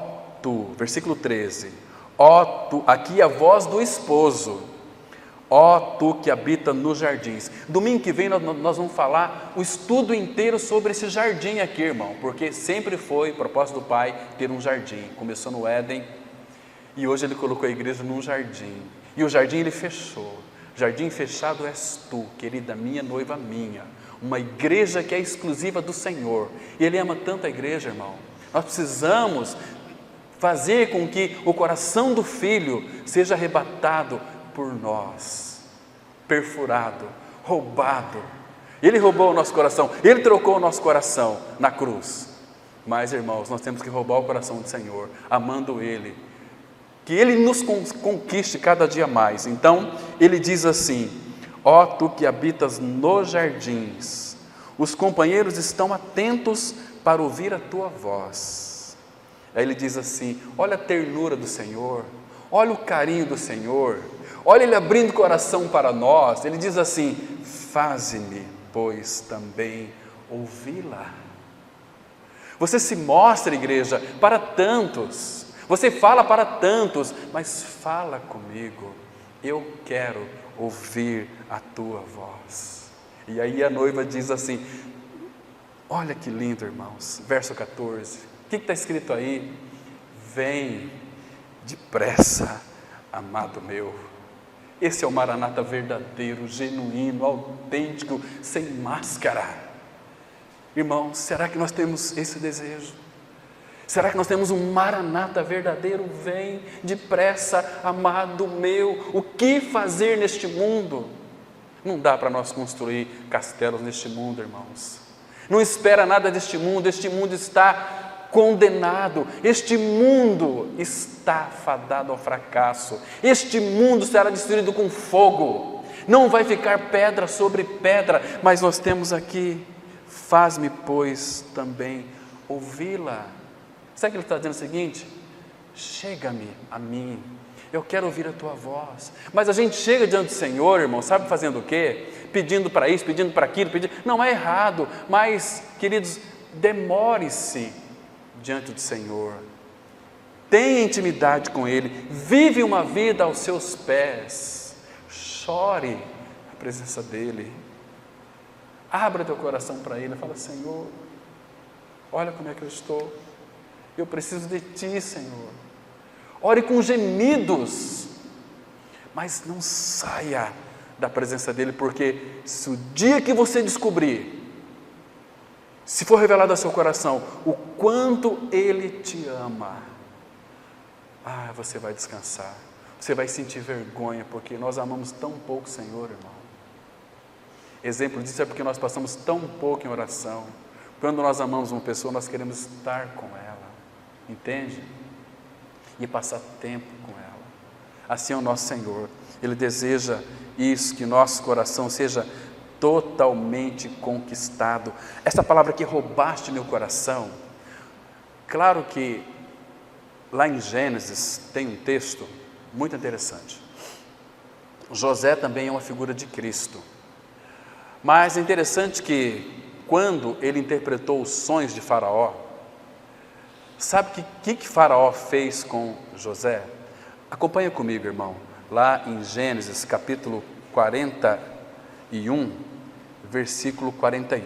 tu, versículo 13, ó tu, aqui a voz do esposo, ó tu que habita nos jardins. Domingo que vem nós vamos falar o estudo inteiro sobre esse jardim aqui, irmão, porque sempre foi propósito do Pai ter um jardim. Começou no Éden e hoje Ele colocou a igreja num jardim, e o jardim Ele fechou. Jardim fechado és tu, querida minha, noiva minha, uma igreja que é exclusiva do Senhor, e Ele ama tanto a igreja, irmão. Nós precisamos fazer com que o coração do Filho seja arrebatado por nós, perfurado, roubado. Ele roubou o nosso coração, Ele trocou o nosso coração na cruz. Mas, irmãos, nós temos que roubar o coração do Senhor, amando Ele, que Ele nos conquiste cada dia mais. Então, Ele diz assim: ó tu que habitas nos jardins, os companheiros estão atentos para ouvir a tua voz. Aí Ele diz assim: olha a ternura do Senhor, olha o carinho do Senhor, olha Ele abrindo o coração para nós. Ele diz assim: faze-me, pois, também ouvi-la. Você se mostra, igreja, para tantos, você fala para tantos, mas fala comigo, eu quero ouvir a tua voz. E aí a noiva diz assim, olha que lindo, irmãos, verso 14, o que está escrito aí? Vem depressa, amado meu. Esse é o Maranata verdadeiro, genuíno, autêntico, sem máscara. Irmãos, será que nós temos esse desejo? Será que nós temos um Maranata verdadeiro? Vem depressa, amado meu. O que fazer neste mundo? Não dá para nós construir castelos neste mundo, irmãos. Não espera nada deste mundo. Este mundo está condenado. Este mundo está fadado ao fracasso. Este mundo será destruído com fogo. Não vai ficar pedra sobre pedra. Mas nós temos aqui: faz-me, pois, também ouvi-la. Sabe que ele está dizendo o seguinte? Chega-me a mim, eu quero ouvir a tua voz. Mas a gente chega diante do Senhor, irmão, sabe fazendo o quê? Pedindo para isso, pedindo para aquilo, não é errado, mas, queridos, demore-se diante do Senhor, tenha intimidade com Ele, vive uma vida aos seus pés, chore na presença dEle, abra teu coração para Ele, fala: Senhor, olha como é que eu estou, eu preciso de Ti, Senhor. Ore com gemidos, mas não saia da presença dEle, porque se o dia que você descobrir, se for revelado ao seu coração o quanto Ele te ama, você vai descansar, você vai sentir vergonha, porque nós amamos tão pouco o Senhor, irmão. Exemplo disso é porque nós passamos tão pouco em oração. Quando nós amamos uma pessoa, nós queremos estar com ela, entende? E passar tempo com ela. Assim é o nosso Senhor, Ele deseja isso, que nosso coração seja totalmente conquistado. Essa palavra que roubaste meu coração, claro que lá em Gênesis tem um texto muito interessante. José também é uma figura de Cristo, mas é interessante que quando ele interpretou os sonhos de Faraó, Sabe o que Faraó fez com José? Acompanha comigo, irmão, lá em Gênesis capítulo 41, versículo 41.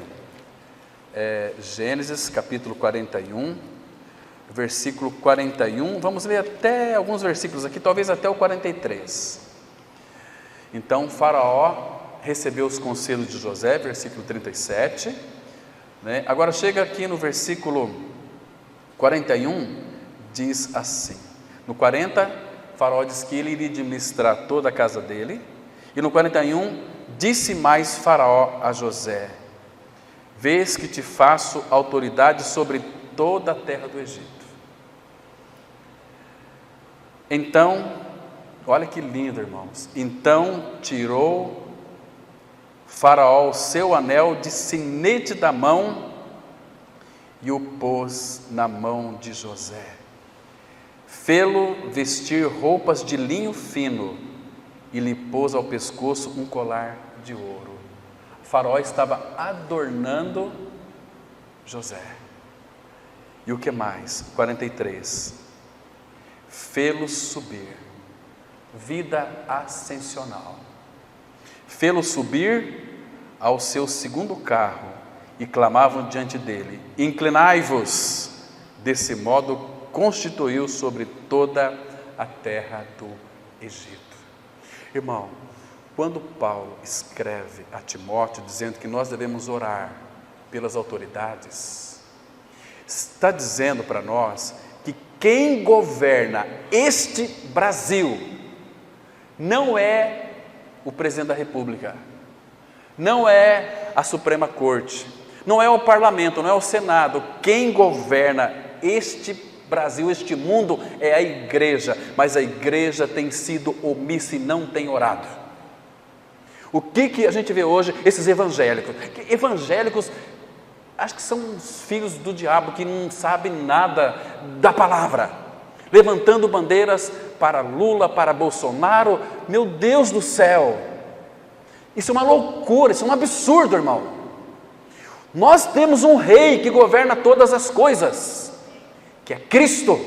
Gênesis capítulo 41, versículo 41, vamos ler até alguns versículos aqui, talvez até o 43. Então Faraó recebeu os conselhos de José, versículo 37, né? Agora chega aqui no versículo 41, diz assim, no 40, Faraó diz que ele iria administrar toda a casa dele, e no 41, disse mais Faraó a José: vês que te faço autoridade sobre toda a terra do Egito. Então, olha que lindo, irmãos, então tirou Faraó o seu anel de sinete da mão e o pôs na mão de José. Fê-lo vestir roupas de linho fino e lhe pôs ao pescoço um colar de ouro. Faraó estava adornando José. E o que mais? 43. Fê-lo subir, vida ascensional. Fê-lo subir ao seu segundo carro e clamavam diante dele: inclinai-vos. Desse modo constituiu sobre toda a terra do Egito. Irmão, quando Paulo escreve a Timóteo dizendo que nós devemos orar pelas autoridades, está dizendo para nós que quem governa este Brasil não é o presidente da República, não é a Suprema Corte, não é o parlamento, não é o Senado. Quem governa este Brasil, este mundo, é a igreja, mas a igreja tem sido omissa e não tem orado. O que a gente vê hoje? Esses evangélicos, acho que são os filhos do diabo, que não sabem nada da palavra, levantando bandeiras para Lula, para Bolsonaro. Meu Deus do céu, isso é uma loucura, isso é um absurdo, irmão. Nós temos um rei que governa todas as coisas, que é Cristo.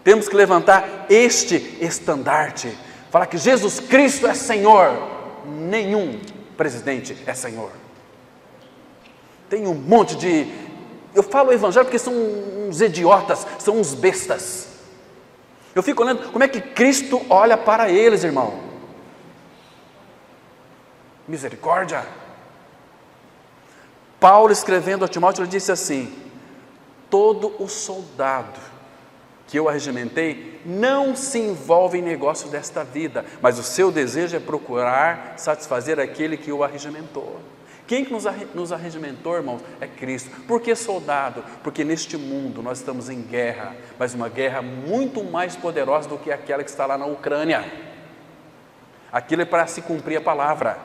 Temos que levantar este estandarte, falar que Jesus Cristo é Senhor. Nenhum presidente é Senhor. Tem um monte de... Eu falo evangelho porque são uns idiotas, são uns bestas. Eu fico olhando como é que Cristo olha para eles, irmão. Misericórdia. Paulo, escrevendo a Timóteo, ele disse assim: todo o soldado que eu arregimentei não se envolve em negócio desta vida, mas o seu desejo é procurar satisfazer aquele que o arregimentou. Quem que nos arregimentou, irmãos? É Cristo. Por que soldado? Porque neste mundo nós estamos em guerra, mas uma guerra muito mais poderosa do que aquela que está lá na Ucrânia. Aquilo é para se cumprir a palavra.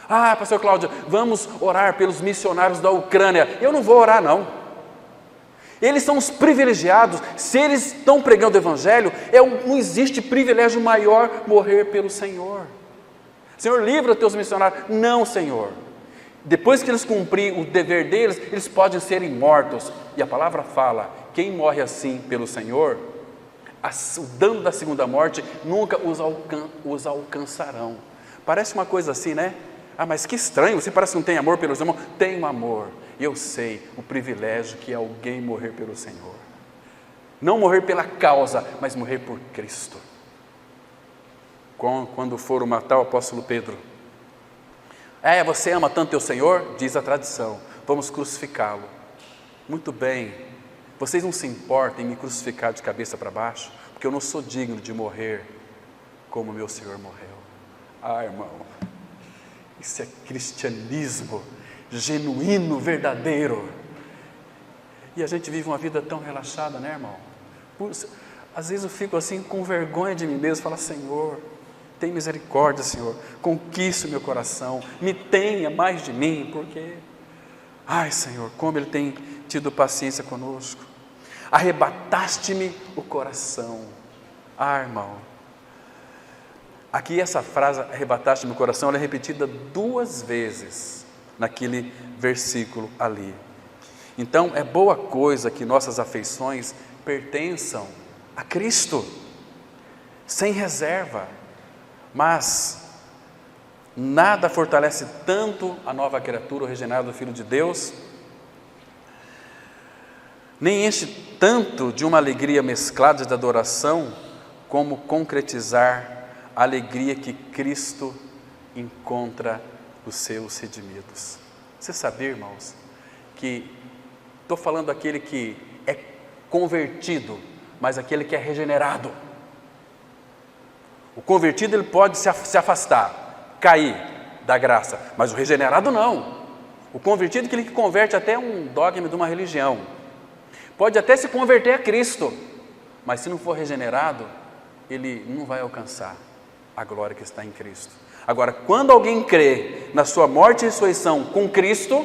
Ah, pastor Cláudio, vamos orar pelos missionários da Ucrânia. Eu não vou orar, não. Eles são os privilegiados. Se eles estão pregando o evangelho, não existe privilégio maior morrer pelo Senhor. Senhor, livra os teus missionários. Não, Senhor. Depois que eles cumprirem o dever deles, eles podem ser mortos. E a palavra fala: quem morre assim pelo Senhor, o dano da segunda morte nunca os alcançarão. Parece uma coisa assim, né? Ah, mas que estranho, você parece que não tem amor pelos irmãos. Tenho amor, eu sei o privilégio que é alguém morrer pelo Senhor. Não morrer pela causa, mas morrer por Cristo. Quando foram matar o apóstolo Pedro: você ama tanto teu Senhor? Diz a tradição, vamos crucificá-lo. Muito bem, vocês não se importam em me crucificar de cabeça para baixo? Porque eu não sou digno de morrer como meu Senhor morreu. Ah, irmão, isso é cristianismo genuíno, verdadeiro. E a gente vive uma vida tão relaxada, né, irmão? Às vezes eu fico assim com vergonha de mim mesmo, falo: Senhor, tem misericórdia, Senhor, conquiste o meu coração, me tenha mais de mim, porque, ai, Senhor, como Ele tem tido paciência conosco. Arrebataste-me o coração. Ah, irmão, aqui essa frase, arrebataste-me o coração, ela é repetida 2 vezes naquele versículo ali. Então é boa coisa que nossas afeições pertençam a Cristo, sem reserva. Mas nada fortalece tanto a nova criatura, o regenerado Filho de Deus, nem enche tanto de uma alegria mesclada de adoração, como concretizar a alegria que Cristo encontra nos seus redimidos. Você sabia, irmãos, que estou falando daquele que é convertido, mas aquele que é regenerado. O convertido ele pode se afastar, cair da graça, mas o regenerado não. O convertido é aquele que converte até um dogma de uma religião. Pode até se converter a Cristo, mas se não for regenerado, ele não vai alcançar a glória que está em Cristo. Agora, quando alguém crê na sua morte e ressurreição com Cristo,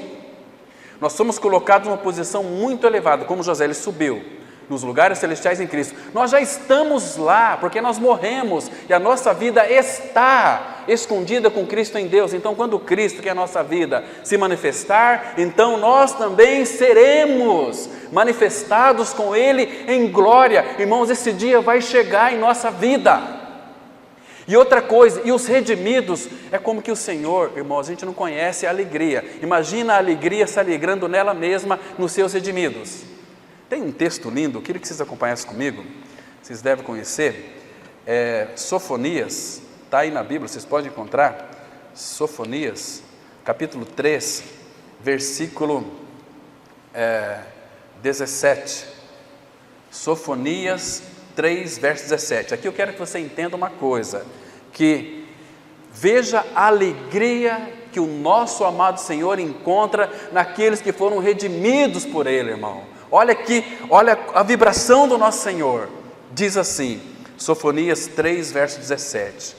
nós somos colocados numa posição muito elevada, como José, ele subiu nos lugares celestiais em Cristo. Nós já estamos lá, porque nós morremos, e a nossa vida está escondida com Cristo em Deus. Então, quando Cristo, que é a nossa vida, se manifestar, então nós também seremos manifestados com Ele em glória. Irmãos, esse dia vai chegar em nossa vida. E outra coisa, e os redimidos, é como que o Senhor, irmãos, a gente não conhece a alegria. Imagina a alegria se alegrando nela mesma, nos seus redimidos. Tem um texto lindo, eu queria que vocês acompanhassem comigo, vocês devem conhecer, Sofonias, está aí na Bíblia, vocês podem encontrar, Sofonias, capítulo 3, versículo 17, Sofonias 3, verso 17, aqui eu quero que você entenda uma coisa, que veja a alegria que o nosso amado Senhor encontra naqueles que foram redimidos por Ele, irmão. Olha aqui, olha a vibração do nosso Senhor, diz assim, Sofonias 3, verso 17,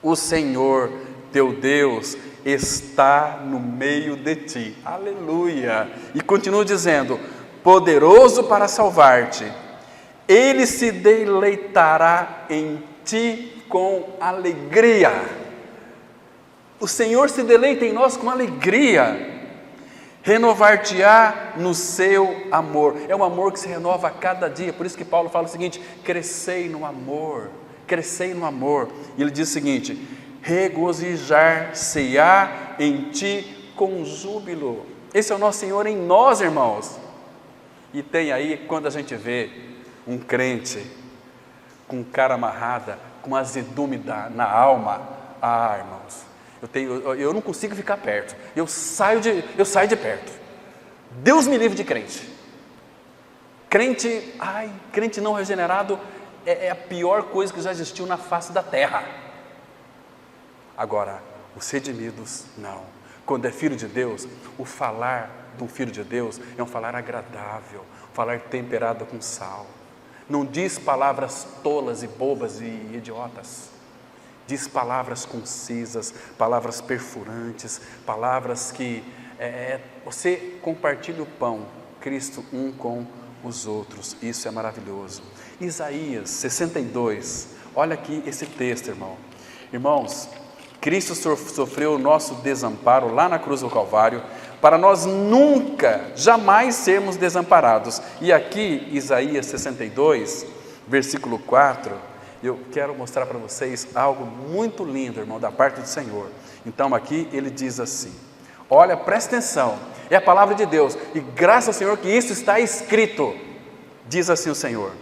o Senhor teu Deus está no meio de ti, aleluia, e continua dizendo, poderoso para salvar-te, Ele se deleitará em ti com alegria, o Senhor se deleita em nós com alegria, renovar-te-á no seu amor, é um amor que se renova a cada dia, por isso que Paulo fala o seguinte, crescei no amor, e ele diz o seguinte, regozijar-se-á em ti com júbilo, esse é o nosso Senhor em nós, irmãos, e tem aí, quando a gente vê um crente, com cara amarrada, com azedume na alma, irmãos, eu não consigo ficar perto, eu saio de perto, Deus me livre de crente, crente não regenerado é a pior coisa que já existiu na face da terra. Agora, os redimidos não, quando é filho de Deus, o falar de um filho de Deus é um falar agradável, um falar temperado com sal, não diz palavras tolas e bobas e idiotas, diz palavras concisas, palavras perfurantes, palavras que você compartilha o pão, Cristo um com os outros, isso é maravilhoso. Isaías 62, olha aqui esse texto, irmãos, Cristo sofreu o nosso desamparo lá na cruz do Calvário, para nós nunca, jamais sermos desamparados, e aqui Isaías 62, versículo 4, eu quero mostrar para vocês algo muito lindo, irmão, da parte do Senhor. Então aqui ele diz assim, olha, presta atenção, é a palavra de Deus, e graças ao Senhor que isso está escrito, diz assim o Senhor,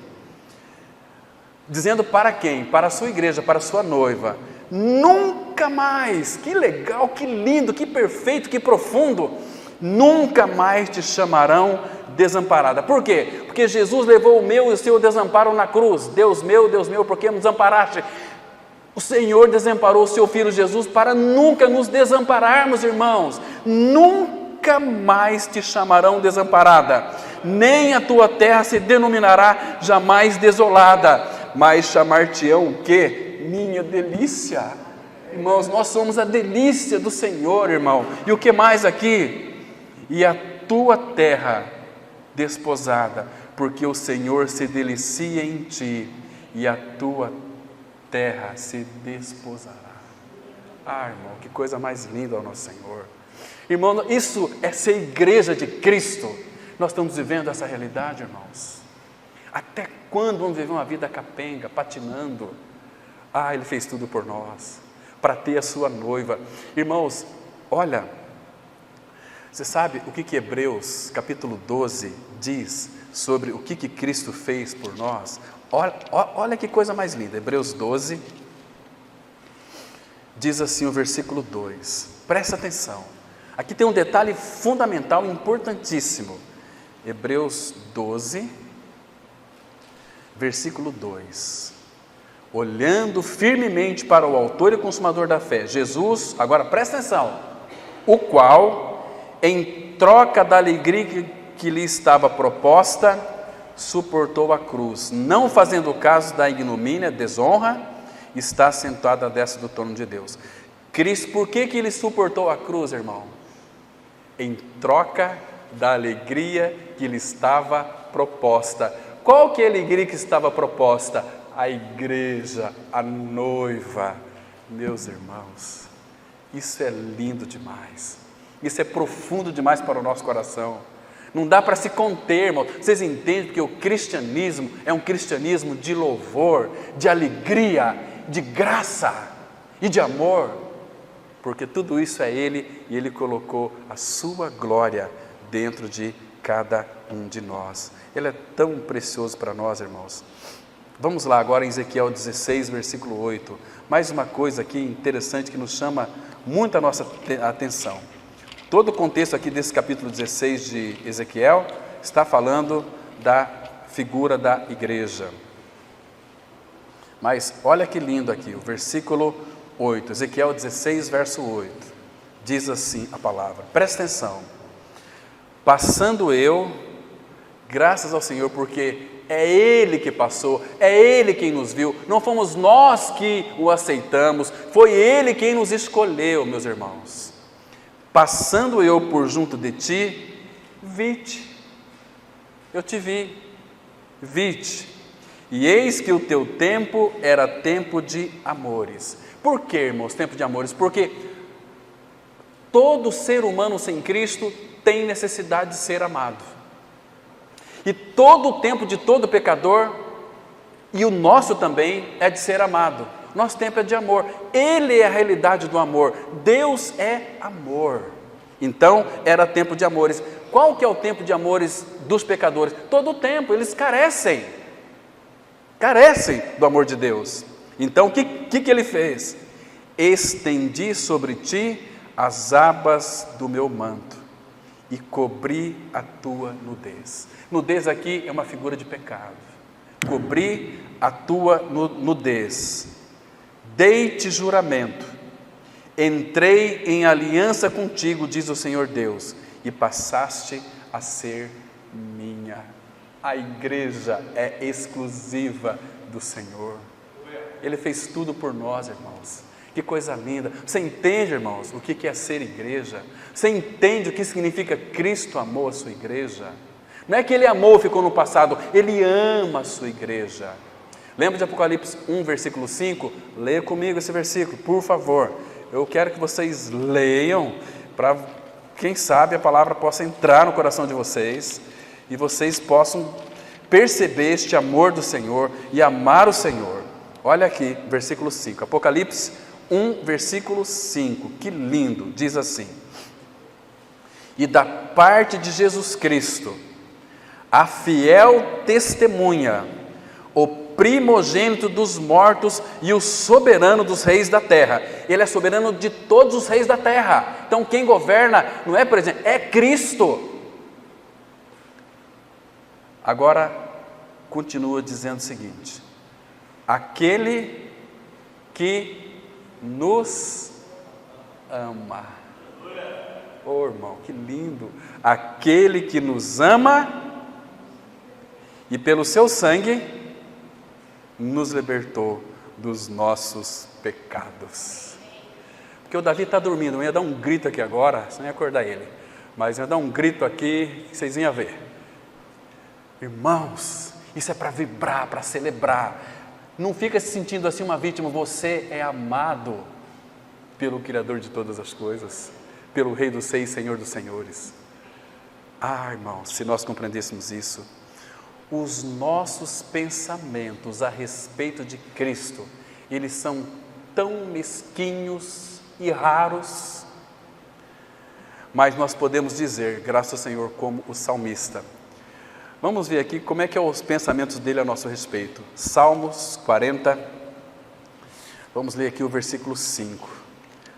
dizendo para quem? Para a sua igreja, para a sua noiva, nunca mais, que legal, que lindo, que perfeito, que profundo, nunca mais te chamarão desamparada. Por quê? Porque Jesus levou o meu e o seu desamparo na cruz. Deus meu, por que me desamparaste? O Senhor desamparou o seu Filho Jesus para nunca nos desampararmos, irmãos. Nunca mais te chamarão desamparada, nem a tua terra se denominará jamais desolada, mas chamar-te-ão o quê? Minha delícia. Irmãos, nós somos a delícia do Senhor, irmão. E o que mais aqui? E a tua terra desposada, porque o Senhor se delicia em ti, e a tua terra se desposará. Irmão, que coisa mais linda ao nosso Senhor. Irmão, isso é ser igreja de Cristo. Nós estamos vivendo essa realidade, irmãos. Até quando vamos viver uma vida capenga, patinando? Ele fez tudo por nós, para ter a sua noiva. Irmãos, olha, você sabe o que Hebreus capítulo 12 diz sobre o que Cristo fez por nós? Olha que coisa mais linda. Hebreus 12 diz assim o versículo 2, presta atenção, aqui tem um detalhe fundamental, importantíssimo. Hebreus 12, versículo 2, olhando firmemente para o autor e consumador da fé, Jesus, agora presta atenção, o qual, em troca da alegria que lhe estava proposta, suportou a cruz, não fazendo caso da ignomínia, desonra, está sentado à destra do trono de Deus. Cristo, por que ele suportou a cruz, irmão? Em troca da alegria que lhe estava proposta. Qual que é a alegria que estava proposta? A igreja, a noiva. Meus irmãos, isso é lindo demais, isso é profundo demais para o nosso coração, não dá para se conter, irmão. Vocês entendem que o cristianismo é um cristianismo de louvor, de alegria, de graça e de amor, porque tudo isso é Ele, e Ele colocou a sua glória dentro de cada um de nós. Ele é tão precioso para nós, irmãos. Vamos lá agora em Ezequiel 16, versículo 8, mais uma coisa aqui interessante que nos chama muito a nossa atenção. Todo o contexto aqui desse capítulo 16 de Ezequiel está falando da figura da igreja. Mas olha que lindo aqui, o versículo 8, Ezequiel 16, verso 8, diz assim a palavra, presta atenção, passando eu, graças ao Senhor, porque é Ele que passou, é Ele quem nos viu, não fomos nós que o aceitamos, foi Ele quem nos escolheu, meus irmãos. Passando eu por junto de ti, vi-te, eu te vi-te, e eis que o teu tempo era tempo de amores. Por que, irmãos, tempo de amores? Porque todo ser humano sem Cristo tem necessidade de ser amado. E todo o tempo de todo pecador, e o nosso também, é de ser amado. Nosso tempo é de amor. Ele é a realidade do amor. Deus é amor. Então, era tempo de amores. Qual que é o tempo de amores dos pecadores? Todo o tempo, eles carecem do amor de Deus. Então, o que ele fez? Estendi sobre ti as abas do meu manto e cobri a tua nudez. Nudez aqui é uma figura de pecado. Cobri a tua nudez. Dei-te juramento. Entrei em aliança contigo, diz o Senhor Deus, e passaste a ser minha. A igreja é exclusiva do Senhor. Ele fez tudo por nós, irmãos. Que coisa linda. Você entende, irmãos, o que é ser igreja? Você entende o que significa Cristo amou a sua igreja? Não é que Ele amou, ficou no passado, Ele ama a sua igreja. Lembra de Apocalipse 1, versículo 5? Leia comigo esse versículo, por favor. Eu quero que vocês leiam, para, quem sabe, a palavra possa entrar no coração de vocês, e vocês possam perceber este amor do Senhor, e amar o Senhor. Olha aqui, versículo 5, Apocalipse 1, versículo 5, que lindo, diz assim: e da parte de Jesus Cristo, a fiel testemunha, o primogênito dos mortos e o soberano dos reis da terra. Ele é soberano de todos os reis da terra. Então quem governa não é presidente, é Cristo. Agora continua dizendo o seguinte: aquele que nos ama. Oh, irmão, que lindo! Aquele que nos ama e pelo seu sangue nos libertou dos nossos pecados. Porque o Davi está dormindo, eu ia dar um grito aqui agora, você não ia acordar ele, mas eu ia dar um grito aqui, que vocês iam ver. Irmãos, isso é para vibrar, para celebrar. Não fica se sentindo assim uma vítima, você é amado pelo Criador de todas as coisas. pelo Rei dos Reis, Senhor dos Senhores. Irmãos, se nós compreendêssemos isso, os nossos pensamentos a respeito de Cristo, eles são tão mesquinhos e raros, mas nós podemos dizer, graças ao Senhor, como o salmista. Vamos ver aqui como é que são os pensamentos dele a nosso respeito. Salmos 40, vamos ler aqui o versículo 5.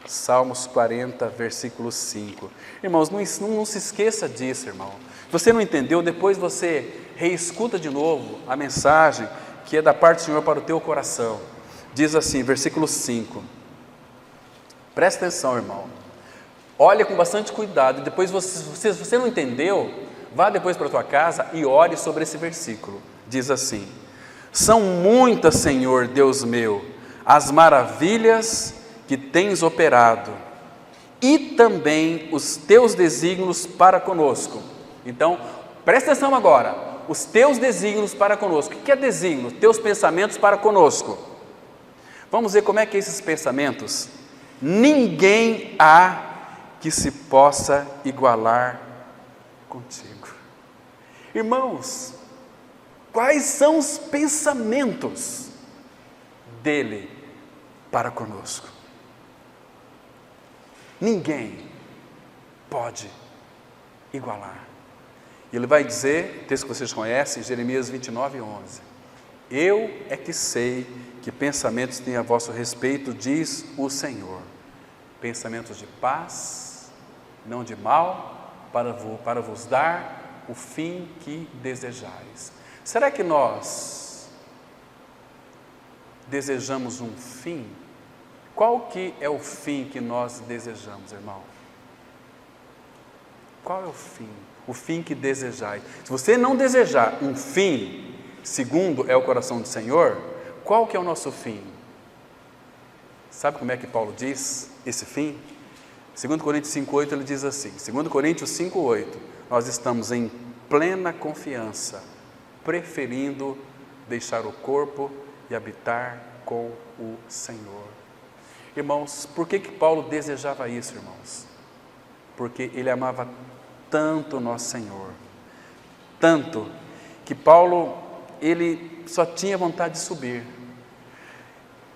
Salmos 40, versículo 5. Irmãos, não se esqueça disso, irmão. Se você não entendeu, depois você reescuta de novo a mensagem que é da parte do Senhor para o teu coração. Diz assim, versículo 5. Presta atenção, irmão. Olha com bastante cuidado. Depois, se você não entendeu, vá depois para a tua casa e ore sobre esse versículo. Diz assim: são muitas, Senhor Deus meu, as maravilhas que tens operado, e também os teus desígnios para conosco. Então, presta atenção agora, os teus desígnios para conosco. O que é desígnio? Teus pensamentos para conosco. Vamos ver como é que esses pensamentos, ninguém há que se possa igualar contigo. Irmãos, quais são os pensamentos dele para conosco? Ninguém pode igualar. Ele vai dizer, texto que vocês conhecem, Jeremias 29, 11. Eu é que sei que pensamentos têm a vosso respeito, diz o Senhor. Pensamentos de paz, não de mal, para vos dar o fim que desejais. Será que nós desejamos um fim? Qual que é o fim que nós desejamos, irmão? Qual é o fim? O fim que desejais. Se você não desejar um fim, segundo é o coração do Senhor, qual que é o nosso fim? Sabe como é que Paulo diz esse fim? 2 Coríntios 5,8 ele diz assim, 2 Coríntios 5,8, nós estamos em plena confiança, preferindo deixar o corpo e habitar com o Senhor. Irmãos, por que Paulo desejava isso, irmãos? Porque ele amava tanto o nosso Senhor, tanto que Paulo, ele só tinha vontade de subir.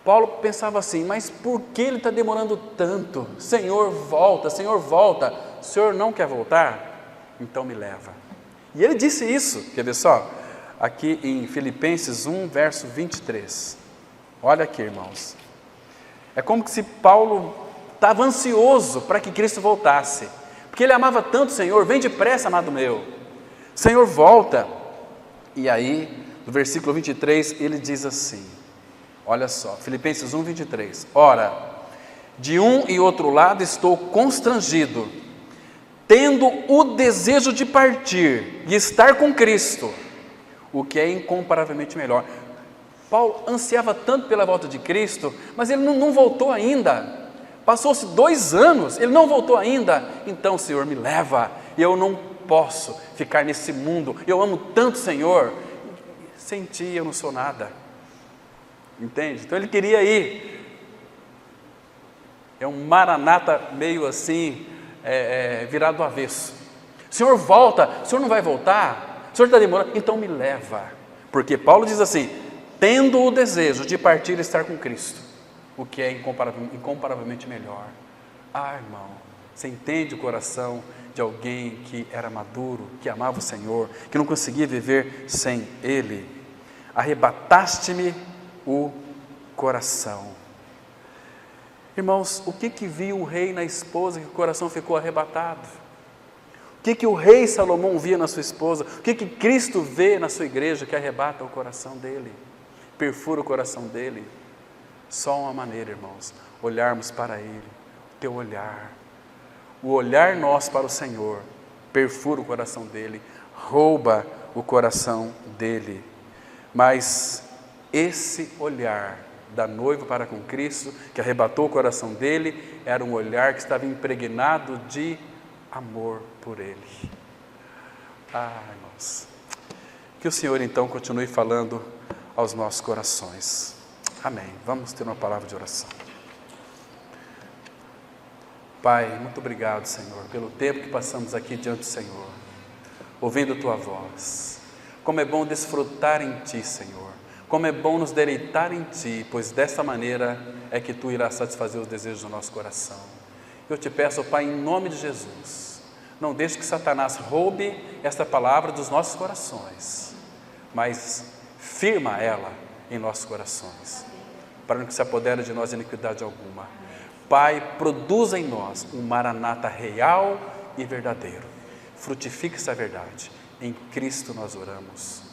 Paulo pensava assim, mas por que ele está demorando tanto? Senhor, volta, o Senhor não quer voltar? Então me leva. E ele disse isso, quer ver só? Aqui em Filipenses 1, verso 23. Olha aqui, irmãos. É como se Paulo estava ansioso para que Cristo voltasse, porque ele amava tanto o Senhor. Vem depressa, amado meu, Senhor, volta. E aí, no versículo 23, ele diz assim, olha só, Filipenses 1, 23, ora, de um e outro lado estou constrangido, tendo o desejo de partir e estar com Cristo, o que é incomparavelmente melhor. Paulo ansiava tanto pela volta de Cristo, mas ele não voltou ainda. Passou-se 2 anos, ele não voltou ainda. Então, Senhor, me leva. Eu não posso ficar nesse mundo. Eu amo tanto o Senhor. Sem ti eu não sou nada. Entende? Então ele queria ir. É um maranata meio assim, virado do avesso. Senhor, volta. O Senhor não vai voltar? O Senhor está demorando? Então me leva. Porque Paulo diz assim, tendo o desejo de partir e estar com Cristo, o que é incomparavelmente melhor. Irmão, você entende o coração de alguém que era maduro, que amava o Senhor, que não conseguia viver sem Ele? Arrebataste-me o coração. Irmãos, o que viu o rei na esposa que o coração ficou arrebatado? O que o rei Salomão via na sua esposa? O que Cristo vê na sua igreja que arrebata o coração dele? Perfura o coração dele? Só uma maneira, irmãos, olharmos para Ele, o teu olhar, o olhar nosso para o Senhor, perfura o coração dele, rouba o coração dele. Mas esse olhar da noiva para com Cristo, que arrebatou o coração dele, era um olhar que estava impregnado de amor por Ele. Irmãos, que o Senhor então continue falando aos nossos corações. Amém. Vamos ter uma palavra de oração. Pai, muito obrigado, Senhor, pelo tempo que passamos aqui diante do Senhor, ouvindo Tua voz. Como é bom desfrutar em Ti, Senhor. Como é bom nos deleitar em Ti, pois desta maneira é que Tu irás satisfazer os desejos do nosso coração. Eu te peço, Pai, em nome de Jesus, não deixe que Satanás roube esta palavra dos nossos corações, mas firma ela em nossos corações, para não que se apodere de nós iniquidade alguma. Pai, produza em nós um maranata real e verdadeiro. Frutifique essa verdade. Em Cristo nós oramos.